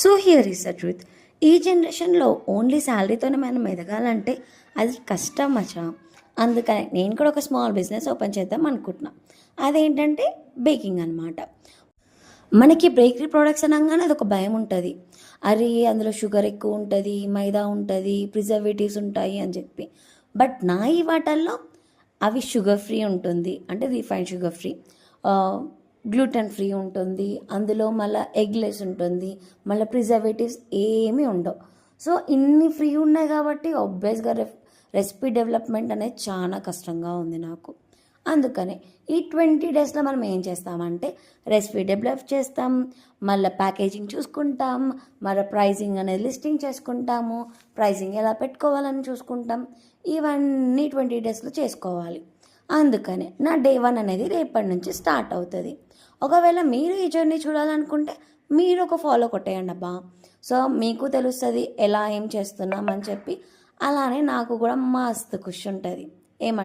So here is the truth. ఈ జనరేషన్లో only శాలరీతోనే మనం ఎదగాలంటే అది కష్టం మచా. అందుకని నేను కూడా ఒక స్మాల్ బిజినెస్ ఓపెన్ చేద్దాం అనుకుంటున్నా. అదేంటంటే బేకింగ్ అనమాట. మనకి బేకరీ ప్రోడక్ట్స్ అనగానే అదొక భయం ఉంటుంది. అరే అందులో షుగర్ ఎక్కువ ఉంటుంది, మైదా ఉంటుంది, ప్రిజర్వేటివ్స్ ఉంటాయి అని చెప్పి. బట్ నా ఈ వాటల్లో అవి షుగర్ ఫ్రీ ఉంటుంది, అంటే refined sugar free, gluten free ఉంటుంది, అందులో మళ్ళీ ఎగ్లెస్ ఉంటుంది, మళ్ళీ ప్రిజర్వేటివ్స్ ఏమీ ఉండవు. సో ఇన్ని ఫ్రీ ఉన్నాయి కాబట్టి ఆబ్వియస్గా రెసిపీ డెవలప్మెంట్ అనేది చాలా కష్టంగా ఉంది నాకు. అందుకనే ఈ 20 డేస్లో మనం ఏం చేస్తామంటే రెసిపీ డెవలప్ చేస్తాం, మళ్ళీ ప్యాకేజింగ్ చూసుకుంటాం, మళ్ళీ ప్రైజింగ్ అనేది లిస్టింగ్ చేసుకుంటాము, ప్రైజింగ్ ఎలా పెట్టుకోవాలని చూసుకుంటాం. ఇవన్నీ 20 డేస్లో చేసుకోవాలి. అందుకనే నా డే 1 అనేది రేపటి నుంచి స్టార్ట్ అవుతుంది. ఒకవేళ మీరు ఈ జర్నీ చూడాలనుకుంటే మీరు ఒక ఫాలో కొట్టేయండి అబ్బా. సో మీకు తెలుస్తుంది ఎలా ఏం చేస్తున్నామని చెప్పి. అలానే నాకు కూడా మస్తు ఖుషి ఉంటుంది.